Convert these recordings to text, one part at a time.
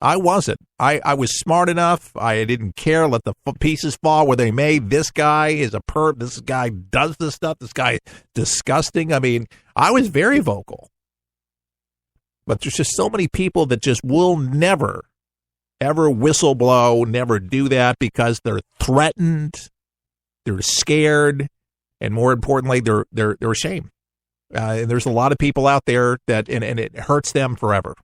I wasn't. I was smart enough. I didn't care. Let the pieces fall where they may. This guy is a perp. This guy does this stuff. This guy is disgusting. I mean, I was very vocal. But there's just so many people that just will never, ever whistleblow, never do that because they're threatened, they're scared, and more importantly, they're ashamed. And there's a lot of people out there that, and it hurts them forever.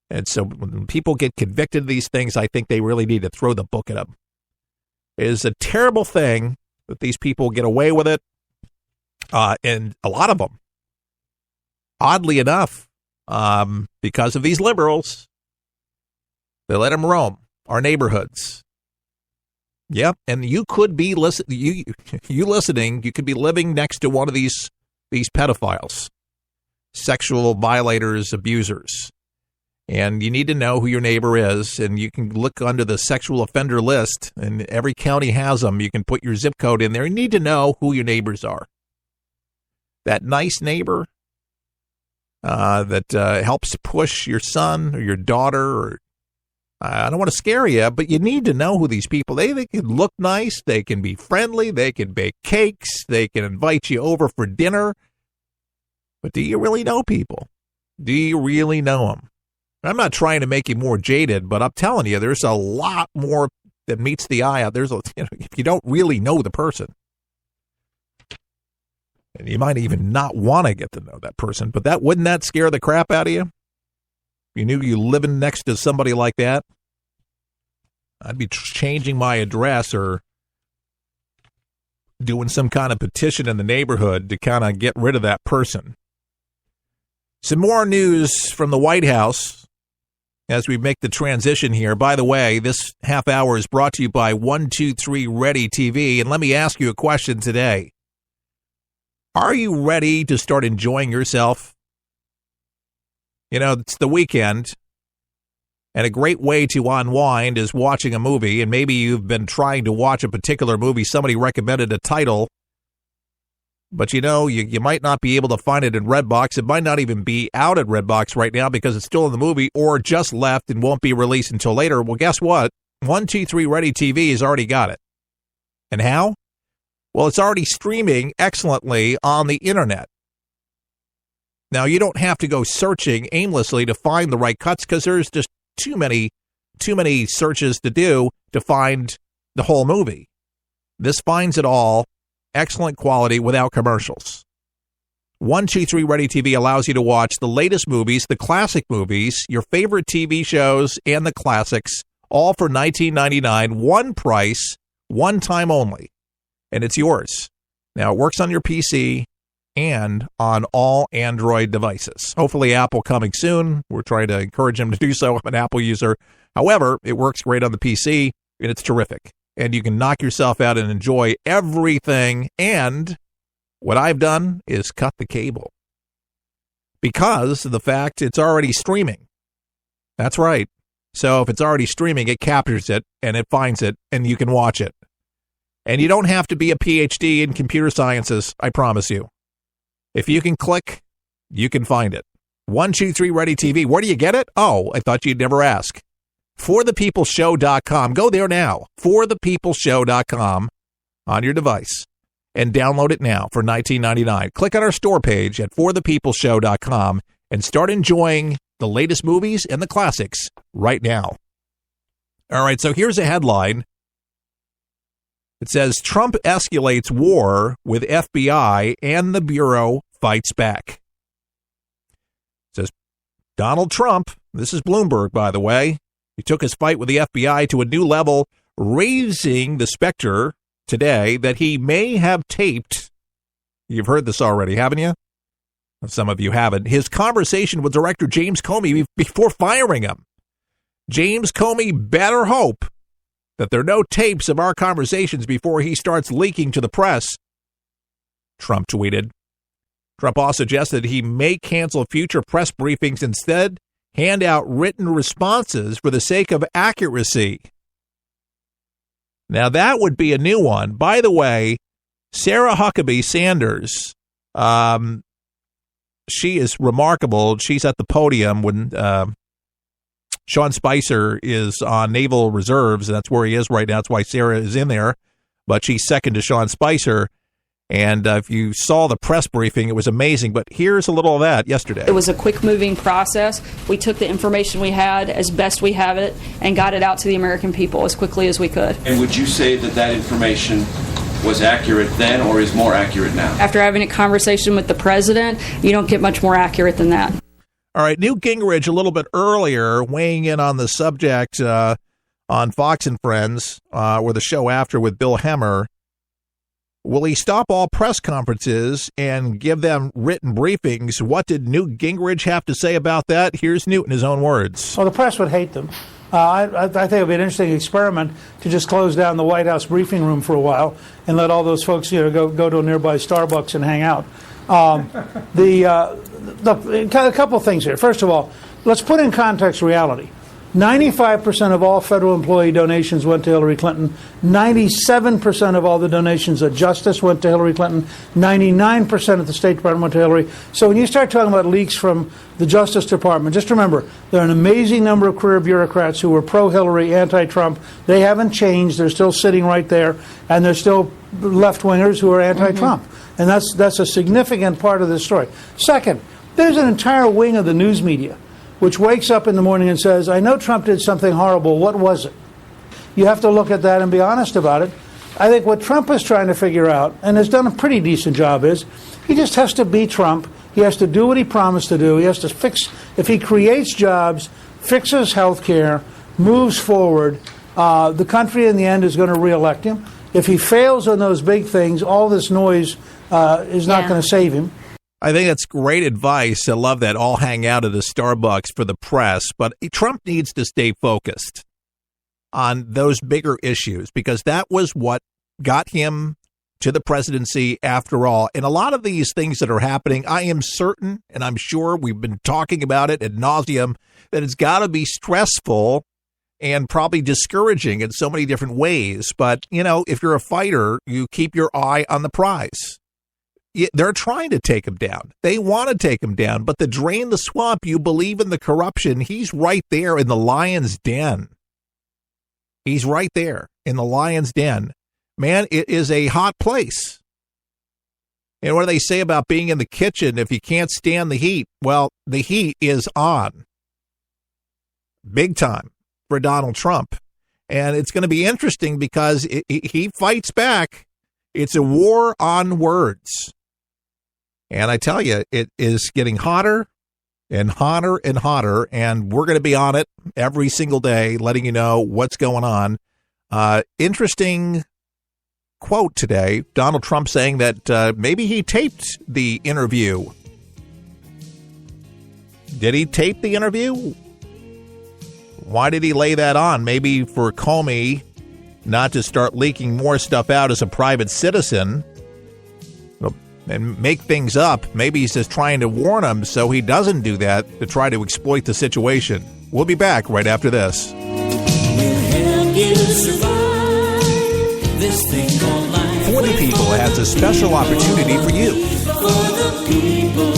And so when people get convicted of these things, I think they really need to throw the book at them. It is a terrible thing that these people get away with it. And a lot of them, oddly enough, because of these liberals, they let them roam our neighborhoods. Yep, and you could be listening. You could be living next to one of these pedophiles, sexual violators, abusers. And you need to know who your neighbor is, and you can look under the sexual offender list, and every county has them. You can put your zip code in there. You need to know who your neighbors are. That nice neighbor that helps push your son or your daughter, or I don't want to scare you, but you need to know who these people, they can look nice, they can be friendly, they can bake cakes, they can invite you over for dinner. But do you really know people? Do you really know them? I'm not trying to make you more jaded, but I'm telling you, there's a lot more that meets the eye out. There's if you don't really know the person. And you might even not want to get to know that person, but wouldn't that scare the crap out of you? If you knew you living next to somebody like that, I'd be changing my address or doing some kind of petition in the neighborhood to kind of get rid of that person. Some more news from the White House as we make the transition here. By the way, this half hour is brought to you by 123 Ready TV. And let me ask you a question today. Are you ready to start enjoying yourself? You know, it's the weekend, and a great way to unwind is watching a movie, and maybe you've been trying to watch a particular movie. Somebody recommended a title, but you know, you might not be able to find it in Redbox. It might not even be out at Redbox right now because it's still in the movie or just left and won't be released until later. Well, guess what? 123 Ready TV has already got it. And how? Well, it's already streaming excellently on the internet. Now, you don't have to go searching aimlessly to find the right cuts because there's just too many searches to do to find the whole movie. This finds it all, excellent quality without commercials. 123 Ready TV allows you to watch the latest movies, the classic movies, your favorite TV shows, and the classics, all for $19.99, one price, one time only, and it's yours. Now, it works on your PC and on all Android devices. Hopefully Apple coming soon. We're trying to encourage them to do so. I'm an Apple user. However, it works great on the PC, and it's terrific. And you can knock yourself out and enjoy everything. And what I've done is cut the cable because of the fact it's already streaming. That's right. So if it's already streaming, it captures it, and it finds it, and you can watch it. And you don't have to be a PhD in computer sciences, I promise you. If you can click, you can find it. 123 Ready TV. Where do you get it? Oh, I thought you'd never ask. ForThePeopleShow.com. Go there now. ForThePeopleShow.com on your device and download it now for $19.99. Click on our store page at ForThePeopleShow.com and start enjoying the latest movies and the classics right now. All right, so here's a headline. It says, Trump escalates war with FBI and the Bureau fights back. It says, Donald Trump, this is Bloomberg, by the way, he took his fight with the FBI to a new level, raising the specter today that he may have taped, you've heard this already, haven't you? Some of you haven't, his conversation with Director James Comey before firing him. James Comey better hope that there are no tapes of our conversations before he starts leaking to the press, Trump tweeted. Trump also suggested he may cancel future press briefings, instead hand out written responses for the sake of accuracy. Now, that would be a new one. By the way, Sarah Huckabee Sanders, she is remarkable. She's at the podium when Sean Spicer is on Naval Reserves, and that's where he is right now. That's why Sarah is in there. But she's second to Sean Spicer. And if you saw the press briefing, it was amazing. But here's a little of that yesterday. It was a quick-moving process. We took the information we had as best we have it and got it out to the American people as quickly as we could. And would you say that that information was accurate then or is more accurate now? After having a conversation with the president, you don't get much more accurate than that. All right, Newt Gingrich a little bit earlier weighing in on the subject on Fox and Friends, or the show after with Bill Hemmer. Will he stop all press conferences and give them written briefings? What did Newt Gingrich have to say about that? Here's Newt in his own words. Well, the press would hate them. I think it would be an interesting experiment to just close down the White House briefing room for a while and let all those folks, go to a nearby Starbucks and hang out. A couple things here. First of all, let's put in context reality. 95% of all federal employee donations went to Hillary Clinton. 97% of all the donations at Justice went to Hillary Clinton. 99% at the State Department went to Hillary. So when you start talking about leaks from the Justice Department, just remember, there are an amazing number of career bureaucrats who were pro-Hillary, anti-Trump. They haven't changed. They're still sitting right there. And they're still left-wingers who are anti-Trump. And that's a significant part of this story. Second, there's an entire wing of the news media which wakes up in the morning and says, I know Trump did something horrible. What was it? You have to look at that and be honest about it. I think what Trump is trying to figure out, and has done a pretty decent job, is he just has to be Trump. He has to do what he promised to do. He has to fix, if he creates jobs, fixes health care, moves forward, the country in the end is going to reelect him. If he fails on those big things, all this noise is not going to save him. I think that's great advice. I love that. All hang out at a Starbucks for the press. But Trump needs to stay focused on those bigger issues because that was what got him to the presidency after all. And a lot of these things that are happening, I am certain, and I'm sure we've been talking about it ad nauseum, that it's got to be stressful and probably discouraging in so many different ways. But, if you're a fighter, you keep your eye on the prize. They're trying to take him down. They want to take him down. But to drain the swamp, you believe in the corruption. He's right there in the lion's den. He's right there in the lion's den. Man, it is a hot place. And what do they say about being in the kitchen if you can't stand the heat? Well, the heat is on. Big time for Donald Trump. And it's going to be interesting because he fights back. It's a war on words. And I tell you, it is getting hotter and hotter and hotter, and we're going to be on it every single day, letting you know what's going on. Interesting quote today, Donald Trump saying that maybe he taped the interview. Did he tape the interview? Why did he lay that on? Maybe for Comey not to start leaking more stuff out as a private citizen and make things up. Maybe he's just trying to warn him so he doesn't do that to try to exploit the situation. We'll be back right after this. We'll help you survive this thing called life. For the People has a special opportunity for you. For the people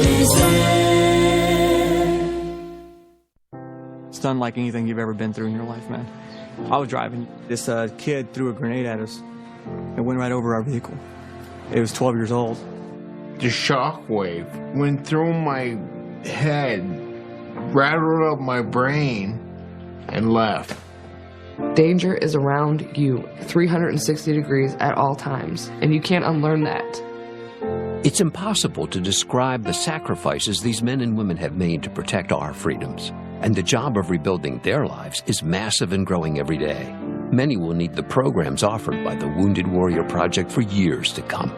is there. It's unlike anything you've ever been through in your life, man. I was driving. This kid threw a grenade at us. It went right over our vehicle. It was 12 years old. The shockwave went through my head, rattled up my brain, and left. Danger is around you 360 degrees at all times, and you can't unlearn that. It's impossible to describe the sacrifices these men and women have made to protect our freedoms. And the job of rebuilding their lives is massive and growing every day. Many will need the programs offered by the Wounded Warrior Project for years to come.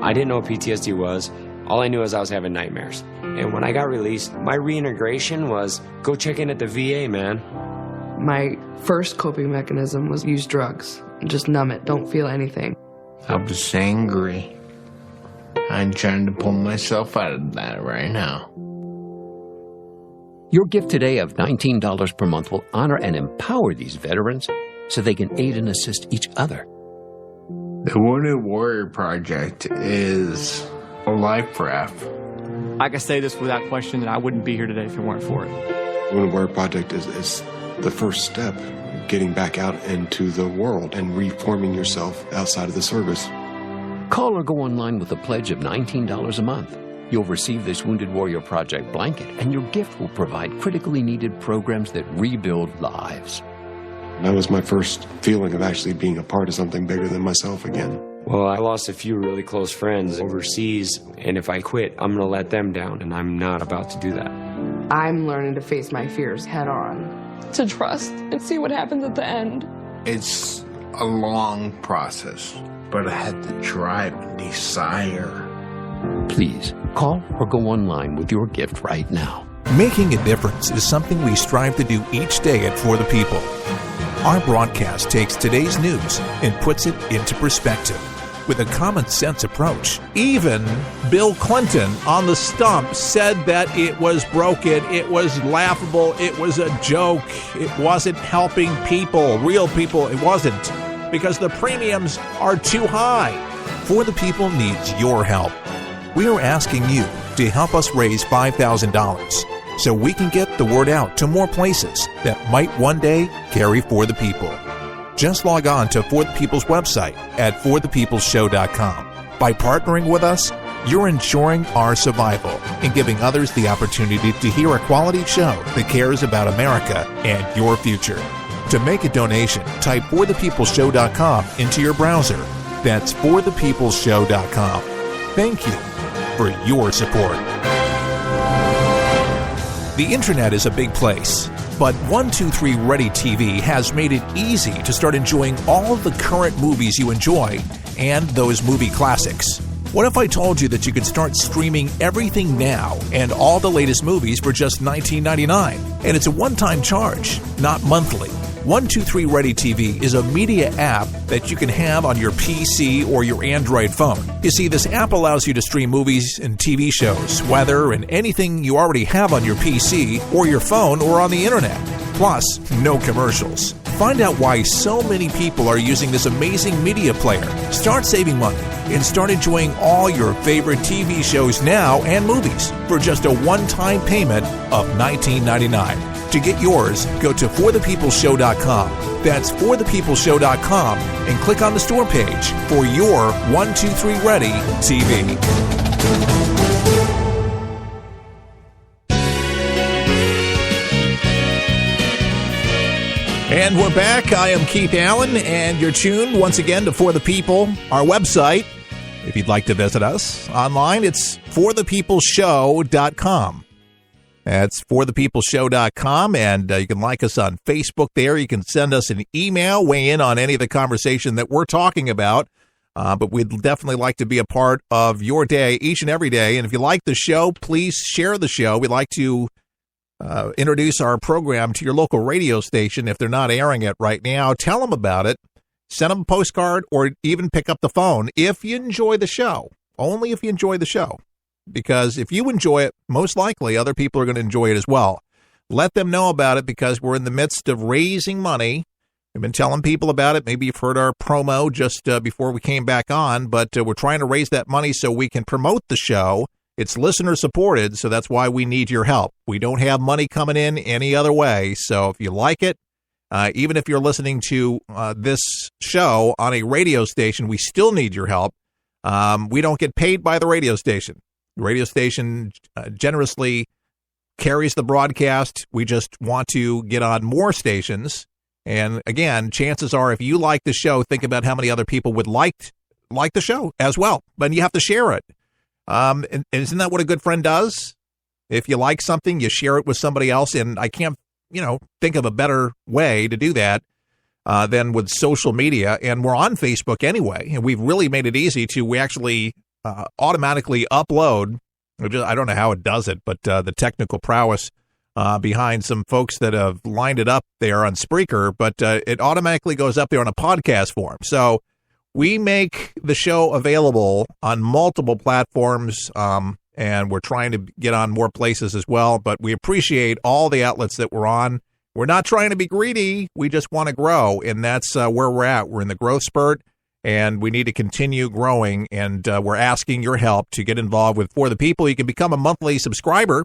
I didn't know what PTSD was. All I knew is I was having nightmares. And when I got released, my reintegration was go check in at the VA, man. My first coping mechanism was use drugs. Just numb it, don't feel anything. I was angry. I'm trying to pull myself out of that right now. Your gift today of $19 per month will honor and empower these veterans so they can aid and assist each other. The Wounded Warrior Project is a life raft. I can say this without question that I wouldn't be here today if it weren't for it. Wounded Warrior Project is the first step, getting back out into the world and reforming yourself outside of the service. Call or go online with a pledge of $19 a month. You'll receive this Wounded Warrior Project blanket, and your gift will provide critically needed programs that rebuild lives. That was my first feeling of actually being a part of something bigger than myself again. Well, I lost a few really close friends overseas, and if I quit, I'm going to let them down, and I'm not about to do that. I'm learning to face my fears head on, to trust and see what happens at the end. It's a long process, but I had the drive and desire. Please, call or go online with your gift right now. Making a difference is something we strive to do each day at For the People. Our broadcast takes today's news and puts it into perspective with a common-sense approach. Even Bill Clinton on the stump said that it was broken, it was laughable, it was a joke, it wasn't helping people, real people, it wasn't, because the premiums are too high. For the People needs your help. We are asking you to help us raise $5,000 so we can get the word out to more places that might one day carry For the People. Just log on to For the People's website at forthepeopleshow.com. By partnering with us, you're ensuring our survival and giving others the opportunity to hear a quality show that cares about America and your future. To make a donation, type forthepeopleshow.com into your browser. That's forthepeopleshow.com. Thank you for your support. The internet is a big place, but 123 Ready TV has made it easy to start enjoying all of the current movies you enjoy and those movie classics. What if I told you that you could start streaming everything now and all the latest movies for just $19.99? And it's a one-time charge, not monthly. 123 Ready TV is a media app that you can have on your PC or your Android phone. You see, this app allows you to stream movies and TV shows, weather, and anything you already have on your PC or your phone or on the internet. Plus, no commercials. Find out why so many people are using this amazing media player. Start saving money and start enjoying all your favorite TV shows now and movies for just a one-time payment of $19.99. To get yours, go to forthepeopleshow.com. That's forthepeopleshow.com and click on the store page for your 123 Ready TV. And we're back. I am Keith Allen, and you're tuned once again to For the People, our website. If you'd like to visit us online, it's forthepeopleshow.com. That's forthepeopleshow.com, and you can like us on Facebook there. You can send us an email, weigh in on any of the conversation that we're talking about. But we'd definitely like to be a part of your day each and every day. And if you like the show, please share the show. We'd like to introduce our program to your local radio station. If they're not airing it right now, tell them about it. Send them a postcard or even pick up the phone if you enjoy the show. Only if you enjoy the show. Because if you enjoy it, most likely other people are going to enjoy it as well. Let them know about it because we're in the midst of raising money. We've been telling people about it. Maybe you've heard our promo just before we came back on, but we're trying to raise that money so we can promote the show. It's listener supported, so that's why we need your help. We don't have money coming in any other way, so if you like it, even if you're listening to this show on a radio station, we still need your help. We don't get paid by the radio station. The radio station generously carries the broadcast. We just want to get on more stations. And again, chances are if you like the show, think about how many other people would like the show as well. But you have to share it. And isn't that what a good friend does? If you like something, you share it with somebody else. And I can't, think of a better way to do that than with social media. And we're on Facebook anyway. And we've really made it easy we actually automatically upload. I don't know how it does it, but the technical prowess behind some folks that have lined it up there on Spreaker, but it automatically goes up there on a podcast form. So we make the show available on multiple platforms, and we're trying to get on more places as well, but we appreciate all the outlets that we're on. We're not trying to be greedy. We just want to grow, and that's where we're at. We're in the growth spurt. and we need to continue growing, and we're asking your help to get involved with For the People. You can become a monthly subscriber